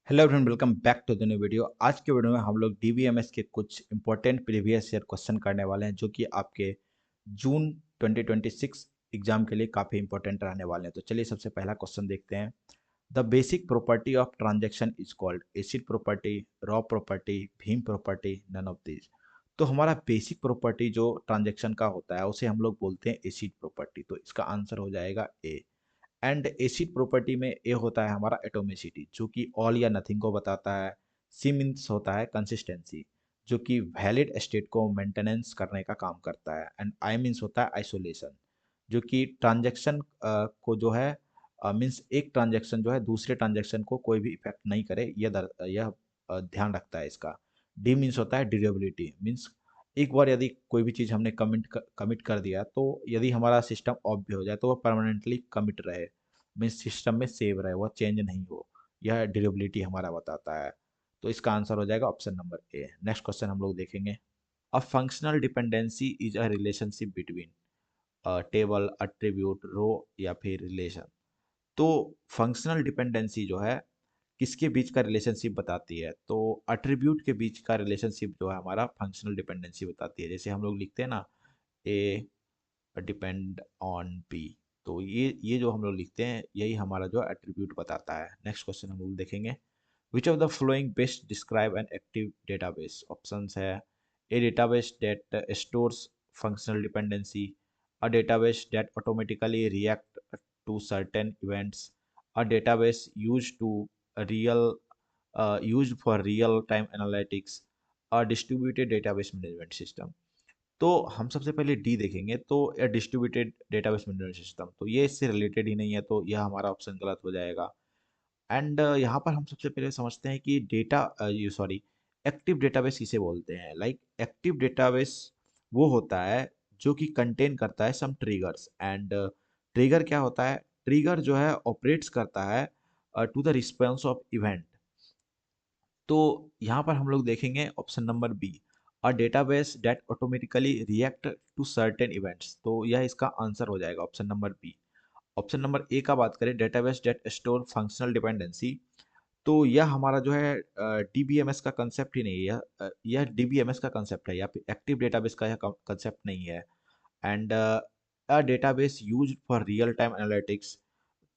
Hello everyone, welcome back to the new video. आज के video में हम लोग डीबीएमएस के कुछ इंपॉर्टेंट प्रीवियस ईयर क्वेश्चन करने वाले हैं जो कि आपके जून 2026 एग्जाम के लिए काफ़ी इंपॉर्टेंट रहने वाले हैं। तो चलिए सबसे पहला क्वेश्चन देखते हैं। The basic property of transaction is called ACID property, raw property, beam property, none of these. तो हमारा बेसिक प्रॉपर्टी जो ट्रांजैक्शन का होता है उसे हम लोग बोलते हैं एसिड प्रॉपर्टी। तो इसका आंसर हो जाएगा ए। एंड एसिड प्रॉपर्टी में ए होता है हमारा एटोमिसिटी जो कि ऑल या नथिंग को बताता है। सी मीन्स होता है कंसिस्टेंसी जो कि वैलिड स्टेट को मेंटेनेंस करने का काम करता है। एंड आई मीन्स होता है आइसोलेशन जो कि ट्रांजैक्शन को जो है मीन्स एक ट्रांजैक्शन जो है दूसरे ट्रांजैक्शन को कोई भी इफेक्ट नहीं करे, यह ध्यान रखता है इसका। डी मीन्स होता है ड्यूरेबिलिटी, मीन्स एक बार यदि कोई भी चीज़ हमने कमिट कर दिया तो यदि हमारा सिस्टम ऑफ भी हो जाए तो वह परमानेंटली कमिट रहे, मीन्स सिस्टम में सेव रहे, वह चेंज नहीं हो। यह ड्यूरेबिलिटी हमारा बताता है। तो इसका आंसर हो जाएगा option number A. Next question हम लोग देखेंगे। A functional dependency is a relationship between table, attribute, row या फिर रिलेशन। तो फंक्शनल डिपेंडेंसी जो है किसके बीच का रिलेशनशिप बताती है? तो अट्रीब्यूट के बीच का रिलेशनशिप जो है हमारा फंक्शनल डिपेंडेंसी बताती है। जैसे हम लोग लिखते हैं ना, ए डिपेंड ऑन बी। तो ये जो हम लोग लिखते हैं यही हमारा जो एट्रीब्यूट बताता है। नेक्स्ट क्वेश्चन हम लोग देखेंगे। Which of the following best describe an active database? Options है a database that stores functional dependency, a database that automatically react to certain events, a database real used for real time analytics, a distributed database management system। तो हम सबसे पहले D देखेंगे। तो distributed database management system, तो ये इससे related ही नहीं है, तो यह हमारा ऑप्शन गलत हो जाएगा। एंड यहाँ पर हम सबसे पहले समझते हैं कि एक्टिव डेटाबेस किसे बोलते हैं। लाइक एक्टिव डेटाबेस वो होता है जो कि कंटेन करता है सम ट्रिगर्स। एंड ट्रिगर क्या होता है? ट्रिगर जो है ऑपरेट्स करता है to the response of event. तो यहाँ पर हम लोग देखेंगे option number B, a database that automatically react to certain events. तो यह इसका आंसर हो जाएगा option number B. Option number A का बात करें, database that store functional dependency, तो यह हमारा जो है डीबीएमएस का कंसेप्ट ही नहीं है। यह डीबीएमएस का कंसेप्ट है, या फिर एक्टिव डेटाबेस का यह कंसेप्ट नहीं है। And a database used for real time analytics,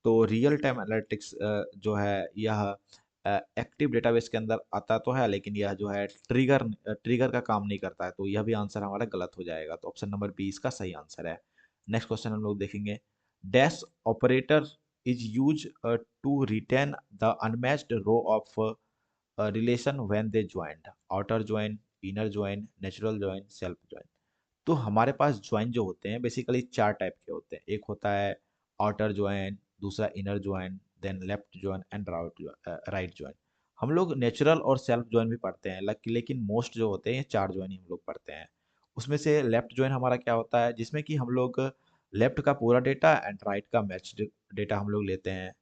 तो रियल टाइम एनालिटिक्स जो है यह एक्टिव डेटाबेस के अंदर आता तो है, लेकिन यह जो है ट्रिगर का काम नहीं करता है। तो यह भी आंसर हमारा गलत हो जाएगा। तो ऑप्शन नंबर बी इसका सही आंसर है। नेक्स्ट क्वेश्चन हम लोग देखेंगे। Dash operator is use to retain the unmatched row of relation when they joined? Outer join, inner join, natural join, self join. तो हमारे पास ज्वाइन जो होते हैं बेसिकली चार टाइप के होते हैं। एक होता है आउटर ज्वाइन, दूसरा inner join, then left join and right join. हम लोग नेचुरल और सेल्फ ज्वाइन भी पढ़ते हैं, लेकिन मोस्ट जो होते हैं ये चार ज्वाइन ही हम लोग पढ़ते हैं। उसमें से लेफ्ट ज्वाइन हमारा क्या होता है, जिसमें कि हम लोग लेफ्ट का पूरा डेटा एंड राइट का मैच डेटा हम लोग लेते हैं।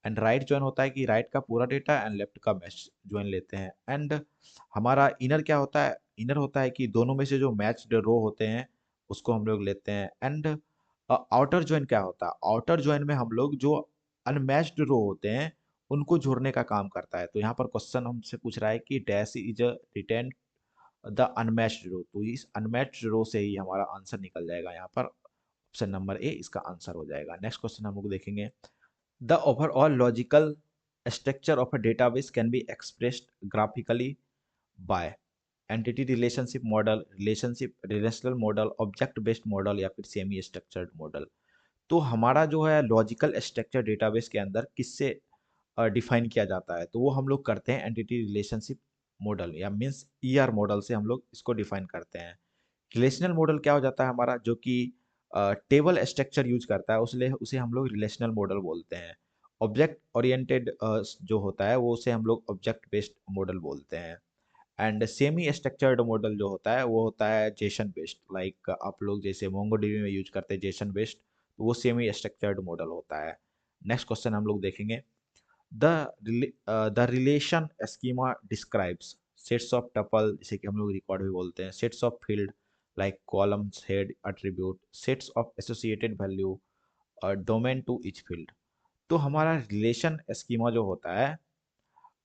एंड राइट ज्वाइन होता है कि राइट का पूरा डेटा एंड लेफ्ट का मैच ज्वाइन लेते हैं। एंड हमारा इनर क्या होता है? इनर होता है कि दोनों में से जो मैच्ड रो होते हैं उसको हम लोग लेते हैं। एंड आउटर ज्वाइन क्या होता है? आउटर ज्वाइन में हम लोग जो अनमैच्ड रो होते हैं उनको जोड़ने का काम करता है। तो यहाँ पर क्वेश्चन हमसे पूछ रहा है कि dash is retain the unmatched row, तो इस अनमैच्ड रो से ही हमारा आंसर निकल जाएगा। यहाँ पर ऑप्शन नंबर ए इसका आंसर हो जाएगा। नेक्स्ट क्वेश्चन हम लोग देखेंगे। The overall logical structure of a database can be expressed graphically by entity relationship model, relationship relational model, object based model या फिर सेमी स्ट्रक्चर्ड मॉडल। तो हमारा जो है लॉजिकल स्ट्रक्चर डेटाबेस के अंदर किससे डिफाइन किया जाता है? तो वो हम लोग करते हैं एंटिटी रिलेशनशिप मॉडल या मीन्स ईआर मॉडल से हम लोग इसको डिफाइन करते हैं। रिलेशनल मॉडल क्या हो जाता है हमारा, जो कि टेबल स्ट्रक्चर यूज करता है, उसले उसे हम लोग रिलेशनल मॉडल बोलते हैं। ऑब्जेक्ट ओरिएंटेड जो होता है वो उसे हम लोग ऑब्जेक्ट बेस्ड मॉडल बोलते हैं। एंड सेमी स्ट्रक्चर्ड मॉडल जो होता है वो होता है जेसन बेस्ड। लाइक आप लोग जैसे मोंगोडीबी में यूज करते हैं जेसन बेस्ड, तो वो सेमी स्ट्रक्चर्ड मॉडल होता है। नेक्स्ट क्वेश्चन हम लोग देखेंगे। The relation schema describes sets of tuple, जैसे कि हम लोग रिकॉर्ड भी बोलते हैं, sets of field like columns, head, attribute, sets of associated value, domain to each field. तो हमारा रिलेशन स्कीमा जो होता है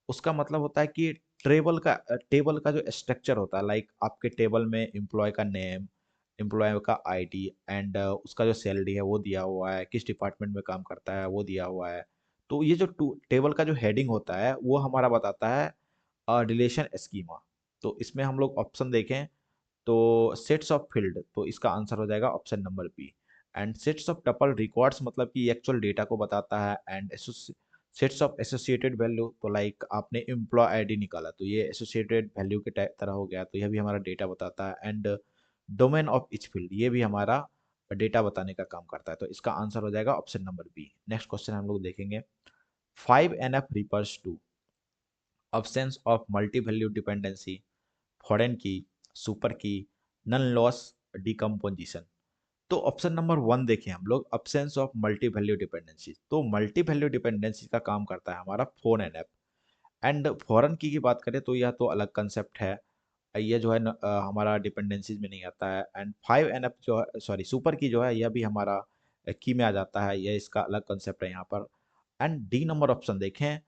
उसका मतलब होता है कि टेबल का जो स्ट्रक्चर होता है, लाइक आपके टेबल में एम्प्लॉय का नेम, एम्प्लॉय का आईडी एंड उसका जो सैलरी है वो दिया हुआ है, किस डिपार्टमेंट में काम करता है वो दिया हुआ है। तो ये जो टेबल का जो हेडिंग होता है वो हमारा बताता है रिलेशन स्कीमा। तो इसमें हम लोग ऑप्शन देखें तो सेट्स ऑफ फील्ड, तो इसका आंसर हो जाएगा option number B. And sets of tuple records मतलब कि एक्चुअल डेटा को बताता है। And sets of associated value, तो लाइक आपने एम्प्लॉय आईडी निकाला तो ये एसोसिएटेड वैल्यू के तरह हो गया, तो यह भी हमारा डेटा बताता है। And domain of each field, ये भी हमारा डेटा बताने का काम करता है, तो इसका आंसर हो जाएगा option number B. Next question हम लोग देखेंगे, 5NF refers to absence of multi-value dependency, foreign key, super key, non loss decomposition. तो ऑप्शन नंबर वन देखें हम लोग, absence of multi value dependency. तो मल्टी वैल्यू डिपेंडेंसी का काम करता है हमारा फोन एन ऐप। एंड फॉरेन की बात करें तो यह तो अलग कंसेप्ट है, ये जो है हमारा डिपेंडेंसीज में नहीं आता है। एंड 5NF जो है, सॉरी सुपर की जो है, यह भी हमारा की में आ जाता है, यह इसका अलग कंसेप्ट है यहाँ पर। एंड डी नंबर ऑप्शन देखें,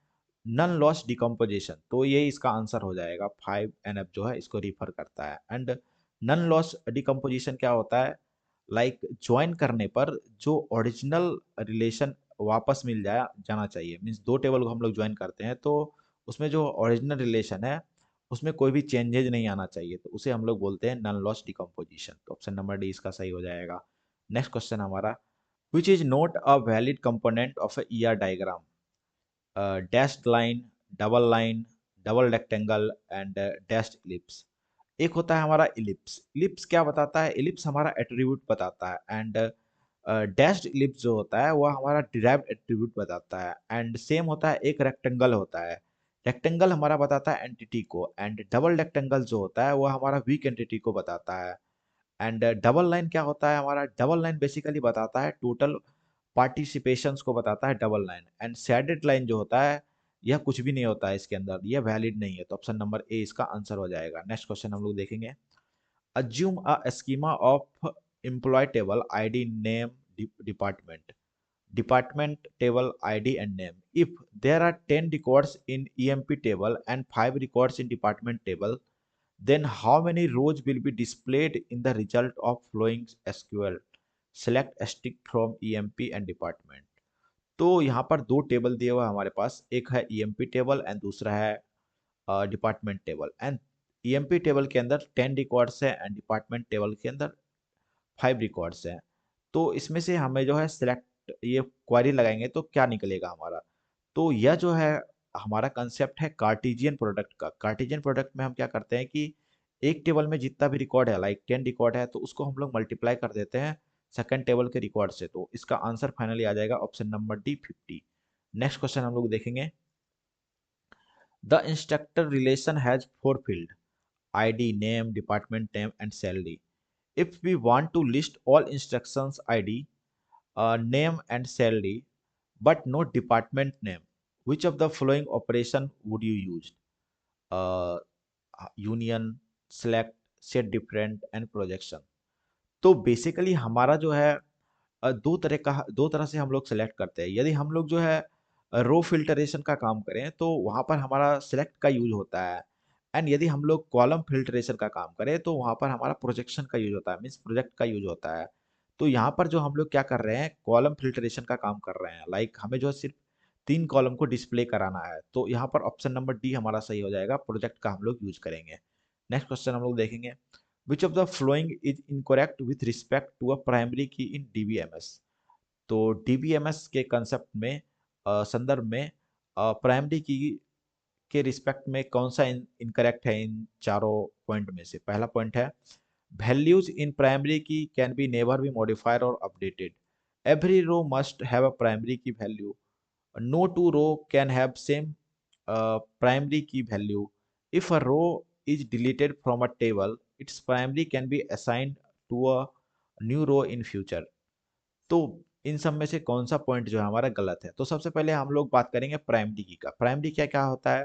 नन लॉस डिकम्पोजिशन, तो ये इसका आंसर हो जाएगा। 5NF जो है इसको रिफर करता है। एंड नन लॉस डिकम्पोजिशन क्या होता है, लाइक ज्वाइन करने पर जो ओरिजिनल रिलेशन वापस मिल जाए जाना चाहिए। मीन्स दो टेबल को हम लोग ज्वाइन करते हैं तो उसमें जो ओरिजिनल रिलेशन है उसमें कोई भी चेंजेज नहीं आना चाहिए, तो उसे हम लोग बोलते हैं नन लॉस डिकम्पोजिशन। तो ऑप्शन नंबर डी इसका सही हो जाएगा। नेक्स्ट क्वेश्चन हमारा, which is not a valid component of A ER diagram, dashed line, double line, double rectangle and dashed ellipse. एक होता है हमारा इलिप्स। इलिप्स क्या बताता है, इलिप्स हमारा एट्रीब्यूट बताता है। एंड डैश्ड इलिप्स जो होता है वह हमारा डिराइव्ड एट्रीब्यूट बताता है। एंड सेम होता है एक रेक्टेंगल होता है, रेक्टेंगल हमारा बताता है एंटिटी को। एंड डबल रेक्टेंगल जो होता है वह हमारा वीक एंटिटी को बताता है। एंड डबल लाइन क्या होता है, हमारा डबल लाइन बेसिकली बताता है टोटल पार्टिसिपेशंस को बताता है double line. And shaded line जो होता है यह कुछ भी नहीं होता है इसके अंदर, यह वैलिड नहीं है, तो ऑप्शन नंबर ए इसका आंसर हो जाएगा। नेक्स्ट क्वेश्चन हम लोग देखेंगे, assume a schema of employee table id name department, department table id and name. If there are 10 records in emp table and 5 records in department table, then how many rows will be displayed in the result of flowing sql? Select strict from emp and department। तो यहाँ पर दो table दिए हुए हैं हमारे पास, एक है emp टेबल एंड दूसरा है department table. And EMP table के अंदर 10 रिकॉर्ड्स है एंड डिपार्टमेंट टेबल के अंदर 5 रिकॉर्ड्स हैं। तो इसमें से हमें जो है सिलेक्ट, ये क्वेरी लगाएंगे तो क्या निकलेगा हमारा, तो यह जो है हमारा कंसेप्ट है कार्टेशियन प्रोडक्ट का। कार्टेशियन प्रोडक्ट में हम क्या करते हैं कि एक टेबल में जितना भी रिकॉर्ड है, लाइक 10 रिकॉर्ड है, तो उसको हम लोग मल्टीप्लाई कर देते हैं सेकंड टेबल के रिकॉर्ड से। तो इसका आंसर फाइनली आ जाएगा option number D 50। Next question हम लोग देखेंगे, the instructor relation has 4 field, ID, name, department name, and salary. If we want to list all instructions ID, name, and salary, but no department name, which of the following operation would you use? Uh, Union, select, set different, and projection. तो basically हमारा जो है दो तरह से हम लोग select करते हैं। यदि हम लोग जो है रो फिल्टरेशन का काम करें तो वहाँ पर हमारा सेलेक्ट का यूज होता है। एंड यदि हम लोग कॉलम फिल्टरेशन का काम करें तो वहाँ पर हमारा प्रोजेक्शन का यूज होता है, मीन्स प्रोजेक्ट का यूज होता है। तो यहाँ पर जो हम लोग क्या कर रहे हैं, कॉलम फिल्टरेशन का काम कर रहे हैं, लाइक हमें जो है सिर्फ 3 कॉलम को डिस्प्ले कराना है, तो यहाँ पर ऑप्शन नंबर डी हमारा सही हो जाएगा, प्रोजेक्ट का हम लोग यूज करेंगे। नेक्स्ट क्वेश्चन हम लोग देखेंगे, which of the following is incorrect with respect to a primary key in DBMS. तो डीबीएमएस के कंसेप्ट में संदर्भ में प्राइमरी की के रिस्पेक्ट में कौन सा इनकरेक्ट है इन चारों पॉइंट में से। पहला पॉइंट है, values in primary key can be never be modified और updated, every row must have a primary key value, no two row can have same primary key value, if a row is deleted from a table its primary can be assigned to a new row in future। तो इन सब में से कौन सा point जो है हमारा गलत है, तो सबसे पहले हम लोग बात करेंगे प्राइमरी की का। प्राइमरी क्या क्या होता है,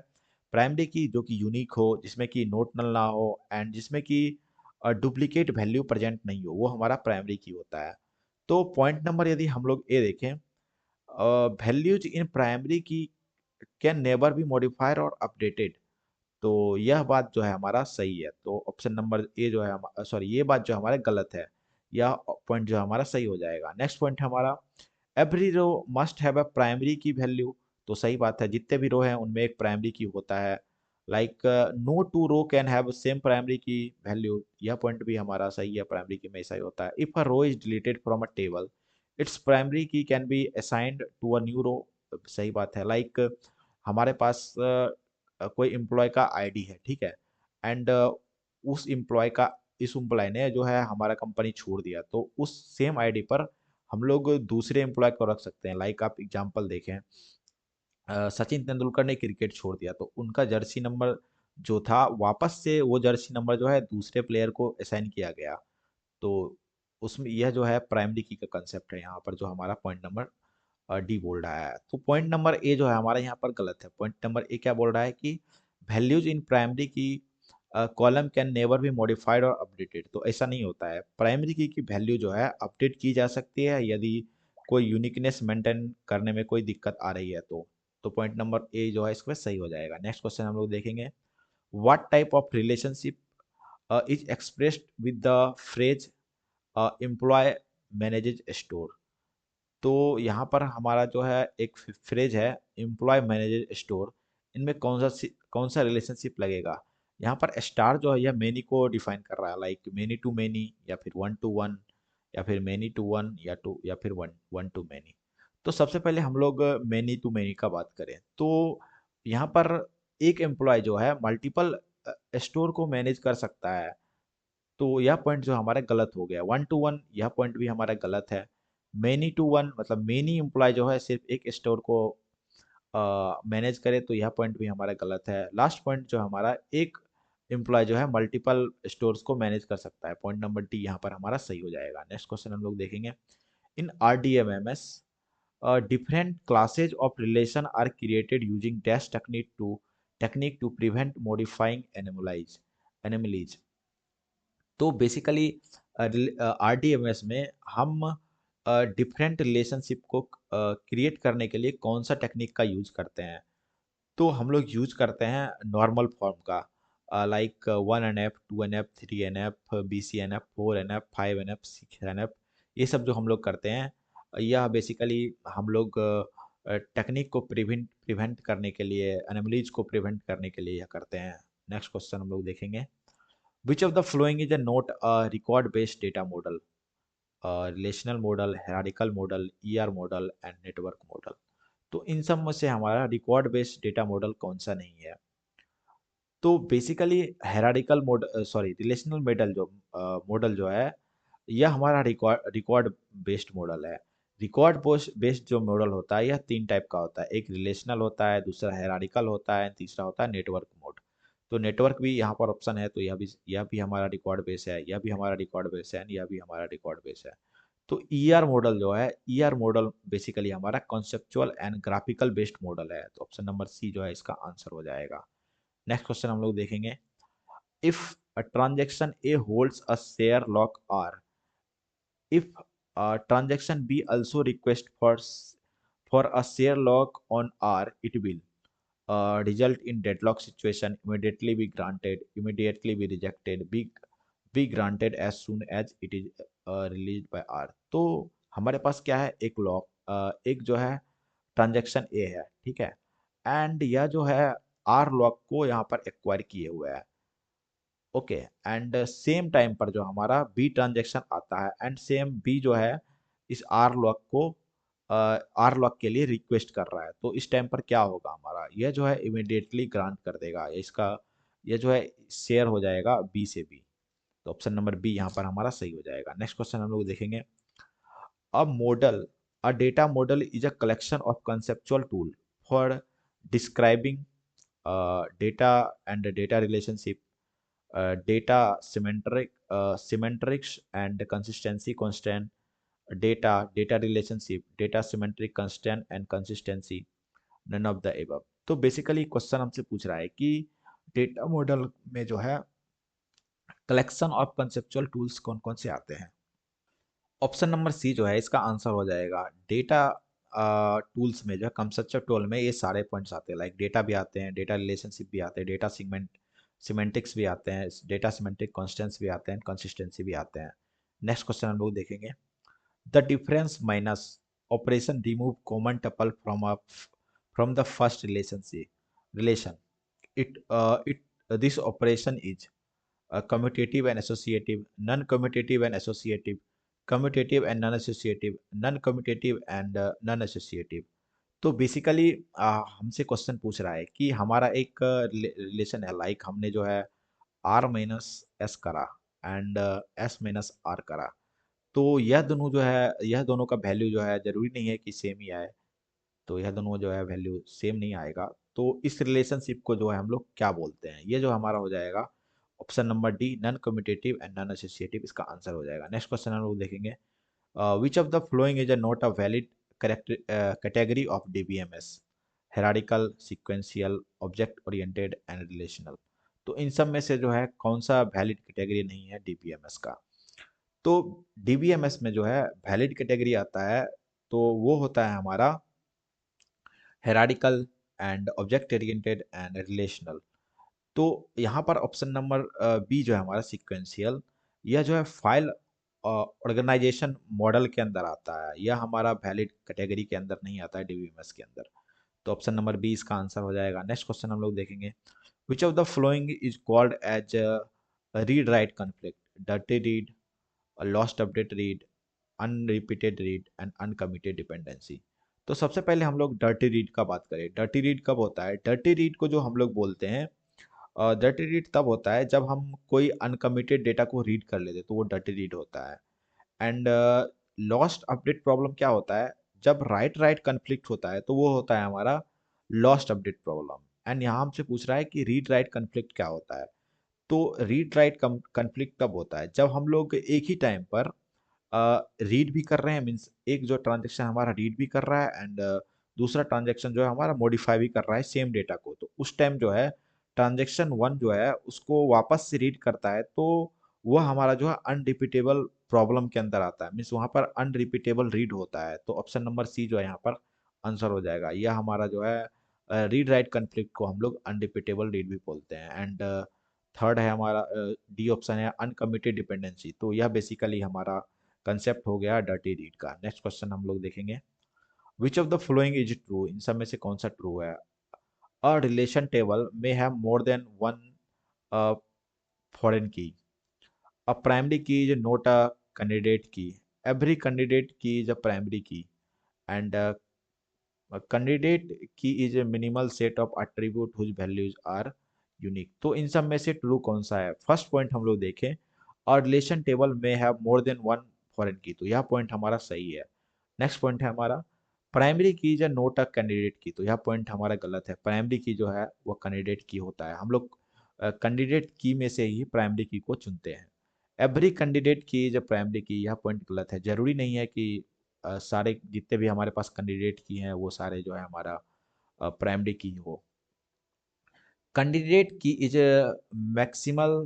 प्राइमरी की जो कि यूनिक हो, जिसमें कि नोट नल ना हो एंड जिसमें कि डुप्लीकेट वैल्यू प्रेजेंट नहीं हो, वो हमारा प्राइमरी की होता है। तो पॉइंट नंबर यदि हम लोग ए देखें, values in primary key can never be modified और अपडेटेड। तो यह बात जो है हमारा सही है, तो ऑप्शन नंबर ए जो है सॉरी ये बात जो हमारा गलत है, यह पॉइंट जो हमारा सही हो जाएगा। नेक्स्ट पॉइंट हमारा every row must have a primary key value. तो सही बात है, जितने भी रो हैं उनमें एक प्राइमरी की होता है। Like no two row can have same primary key value, यह पॉइंट भी हमारा सही है, प्राइमरी की में ऐसा ही होता है। If a row is deleted from a table its primary key can be assigned to a new row. सही बात है। लाइक हमारे पास कोई एम्प्लॉय का आईडी है, ठीक है, एंड उस एम्प्लॉय का इस एम्प्लॉय ने जो है हमारा कंपनी छोड़ दिया, तो उस सेम आईडी पर हम लोग दूसरे एम्प्लॉय को रख सकते हैं। लाइक आप एग्जांपल देखें, सचिन तेंदुलकर ने क्रिकेट छोड़ दिया, तो उनका जर्सी नंबर जो था वापस से वो जर्सी नंबर जो है दूसरे प्लेयर को असाइन किया गया। तो उसमें यह जो है प्राइमरी की का कंसेप्ट है यहाँ पर, जो हमारा पॉइंट नंबर डी बोल रहा है। तो पॉइंट नंबर ए जो है हमारा यहाँ पर गलत है। पॉइंट नंबर ए क्या बोल रहा है कि वैल्यूज इन प्राइमरी की column can never be modified और अपडेटेड। तो ऐसा नहीं होता है, प्राइमरी की वैल्यू जो है अपडेट की जा सकती है यदि कोई यूनिकनेस मेंटेन करने में कोई दिक्कत आ रही है तो पॉइंट नंबर ए जो है इसमें सही हो जाएगा। नेक्स्ट क्वेश्चन हम लोग देखेंगे, what type of relationship is expressed with the phrase employ manages store. तो यहाँ पर हमारा जो है एक फ्रेज है एम्प्लॉय मैनेजर स्टोर, इनमें कौन सा रिलेशनशिप लगेगा। यहाँ पर स्टार जो है यह मेनी को डिफाइन कर रहा है, लाइक मेनी टू मेनी या फिर वन टू वन या फिर मेनी टू वन या फिर वन वन टू मेनी। तो सबसे पहले हम लोग मेनी टू मेनी का बात करें, तो यहाँ पर एक एम्प्लॉय जो है मल्टीपल स्टोर को मैनेज कर सकता है। तो यह पॉइंट जो हमारा गलत हो गया। वन टू वन यह पॉइंट भी हमारा गलत है। मेनी टू वन मतलब मेनी एम्प्लॉय जो है सिर्फ एक स्टोर को मैनेज करे, तो यह पॉइंट भी हमारा गलत है। लास्ट पॉइंट जो हमारा एक एम्प्लॉय जो है मल्टीपल स्टोर्स को मैनेज कर सकता है, पॉइंट नंबर डी यहाँ पर हमारा सही हो जाएगा। नेक्स्ट क्वेश्चन हम लोग देखेंगे, इन RDMMS different classes of relation are created using dash technique to prevent modifying anomalies। तो बेसिकली RDMS में हम डिफरेंट रिलेशनशिप को क्रिएट करने के लिए कौन सा टेक्निक का यूज करते हैं। तो हम लोग यूज करते हैं नॉर्मल फॉर्म का, like 1NF 2NF 3NF BCNF 4NF 5NF 6NF, ये सब जो हम लोग करते हैं, यह बेसिकली हम लोग टेक्निक को प्रिवेंट करने के लिए, एनोमलीज को प्रिवेंट करने के लिए यह करते हैं। नेक्स्ट क्वेश्चन हम लोग देखेंगे, which of the following is a note a record based data model, relational model, hierarchical model, ER model and network model. तो इन सब में से हमारा रिकॉर्ड बेस्ड डेटा मॉडल कौन सा नहीं है। तो basically hierarchical model sorry relational model जो है यह हमारा रिकॉर्ड बेस्ड मॉडल है। रिकॉर्ड बेस्ड जो मॉडल होता है यह तीन टाइप का होता है, एक रिलेशनल होता है, दूसरा हायरार्किकल होता है, तीसरा होता है नेटवर्क मोड। तो नेटवर्क भी यहाँ पर ऑप्शन है, तो यह भी हमारा रिकॉर्ड बेस है, यह भी हमारा रिकॉर्ड बेस है, यह भी हमारा रिकॉर्ड बेस है। तो ER मॉडल जो है, ER मॉडल बेसिकली हमारा conceptual and graphical based model है, तो ऑप्शन नंबर सी जो है इसका आंसर हो जाएगा। नेक्स्ट क्वेश्चन हम लोग देखेंगे, if a transaction A holds a share lock R, if transaction B also request for a share lock on R, it will result in deadlock situation, immediately be rejected, be granted as soon as it is released by R। तो हमारे पास क्या है, एक एक जो है transaction ए है, ठीक है, एंड यह जो है आर लॉक को यहाँ पर एक्वायर किए हुए है। ओके, एंड सेम टाइम पर जो हमारा बी ट्रांजेक्शन आता है एंड सेम बी जो है इस आर लॉक के लिए रिक्वेस्ट कर रहा है, तो इस टाइम पर क्या होगा हमारा, यह जो है इमिडिएटली ग्रांट कर देगा इसका, यह जो है शेयर हो जाएगा बी से बी। तो ऑप्शन नंबर बी यहाँ पर हमारा सही हो जाएगा। नेक्स्ट क्वेश्चन हम लोग देखेंगे, a model a data model is a collection of conceptual tool for describing data and data relationship, data symmetrics and consistency constant, data relationship, data symmetric constant and consistency, none of the above। तो basically question हमसे पूछ रहा है कि data model में जो है collection of conceptual tools कौन कौन से आते हैं। ऑप्शन नंबर सी जो है इसका आंसर हो जाएगा, डेटा टूल्स में जो है कंसेप्चुअल टूल में ये सारे पॉइंट्स आते हैं, लाइक डेटा भी आते हैं, डेटा रिलेशनशिप भी आते हैं, डेटा सिमेंटिक्स भी आते हैं, डेटा सिमेंटिक कॉन्स्टेंट्स भी आते हैं, कंसिस्टेंसी भी आते हैं। नेक्स्ट क्वेश्चन हम लोग देखेंगे, the difference minus operation remove common tuple from the first relation it this operation is commutative and associative, non-commutative and associative, commutative and non-associative, non-commutative and non-associative। तो बेसिकली हमसे question पूछ रहा है कि हमारा एक रिलेशन है, लाइक हमने जो है आर माइनस एस करा एंड एस माइनस आर करा, तो यह दोनों जो है, यह दोनों का वैल्यू जो है जरूरी नहीं है कि सेम ही आए, तो यह दोनों जो है वैल्यू सेम नहीं आएगा। तो इस रिलेशनशिप को जो है हम लोग क्या बोलते हैं, ये जो हमारा हो जाएगा option number D, non commutative and non associative, इसका आंसर हो जाएगा। नेक्स्ट क्वेश्चन हम लोग देखेंगे, which of the following is a not a valid correct category of DBMS, hierarchical, sequential, object oriented and relational. तो इन सब में से जो है कौन सा वैलिड कैटेगरी नहीं है डीबीएमएस का? तो डीबीएमएस में जो है वैलिड कैटेगरी आता है, तो वो होता है हमारा hierarchical and object oriented and relational. तो यहाँ पर ऑप्शन नंबर बी जो है हमारा सीक्वेंशियल, यह जो है फाइल ऑर्गेनाइजेशन मॉडल के अंदर आता है, यह हमारा वैलिड कैटेगरी के अंदर नहीं आता है डीबीएमएस के अंदर। तो ऑप्शन नंबर बी इसका आंसर हो जाएगा। नेक्स्ट क्वेश्चन हम लोग देखेंगे, which of the following is called as read write conflict, dirty read, lost update read, unrepeated read and uncommitted dependency. तो सबसे पहले हम लोग डर्टी रीड का बात करें। डर्टी रीड कब होता है? डर्टी रीड को जो हम लोग बोलते हैं, डर्टी रीड तब होता है जब हम कोई अनकमिटेड डेटा को रीड कर लेते, तो वो डर्टी रीड होता है। एंड लॉस्ट अपडेट प्रॉब्लम क्या होता है? जब राइट राइट कन्फ्लिक्ट होता है, तो वो होता है हमारा लॉस्ट अपडेट प्रॉब्लम। एंड यहाँ हमसे पूछ रहा है कि रीड राइट कन्फ्लिक्ट क्या होता है? तो रीड राइट कन्फ्लिक्ट तब होता है जब हम लोग एक ही टाइम पर रीड भी कर रहे हैं, मीन्स एक जो ट्रांजेक्शन हमारा रीड भी कर रहा है एंड दूसरा ट्रांजेक्शन जो है हमारा मॉडिफाई भी कर रहा है सेम डेटा को। तो उस टाइम जो है ट्रांजेक्शन वन जो है उसको वापस से रीड करता है, तो वह हमारा जो है अनरिपीटेबल प्रॉब्लम के अंदर आता है, मीन्स वहाँ पर अनरिपीटेबल रीड होता है। तो ऑप्शन नंबर सी जो है यहाँ पर आंसर हो जाएगा। यह हमारा जो है रीड राइट कन्फ्लिक्ट को हम लोग अनरिपीटेबल रीड भी बोलते हैं। एंड थर्ड है हमारा डी ऑप्शन है अनकमिटेड डिपेंडेंसी। तो यह बेसिकली हमारा कंसेप्ट हो गया डर्टी रीड का। नेक्स्ट क्वेश्चन हम लोग देखेंगे, which of the following is true, इन सब में से कौन सा ट्रू है? अ रिलेशन टेबल में have more than one foreign key, a primary key is not a candidate key, every candidate key is a primary key, and candidate key is a minimal set of attribute whose values are unique. तो इन सब में से true कौन सा है? First point हम लोग देखें, और रिलेशन टेबल में have more than one foreign की, तो यह पॉइंट हमारा सही है। नेक्स्ट पॉइंट है हमारा primary key is note a candidate की, तो यह पॉइंट हमारा गलत है। प्राइमरी की जो है वो कैंडिडेट की होता है, हम लोग कैंडिडेट की में से ही प्राइमरी की को चुनते हैं। Every candidate key is primary की, यह पॉइंट गलत है। जरूरी नहीं है कि सारे जितने भी हमारे पास कैंडिडेट की हैं वो सारे जो है हमारा प्राइमरी की हो। Candidate key is maximal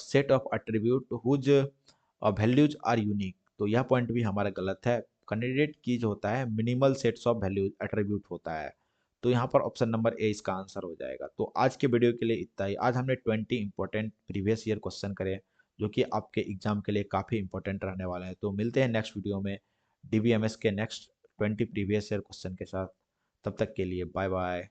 set of attribute whose values are unique, तो यह पॉइंट भी हमारा गलत है। कैंडिडेट की जो होता है minimal sets of values attribute होता है। तो यहाँ पर ऑप्शन नंबर ए इसका आंसर हो जाएगा। तो आज के वीडियो के लिए इतना ही। आज हमने 20 इंपॉर्टेंट प्रीवियस ईयर क्वेश्चन करे जो कि आपके एग्जाम के लिए काफ़ी इंपॉर्टेंट रहने वाले हैं। तो मिलते हैं नेक्स्ट वीडियो में डीबीएमएस के नेक्स्ट 20 प्रीवियस ईयर क्वेश्चन के साथ। तब तक के लिए बाय बाय।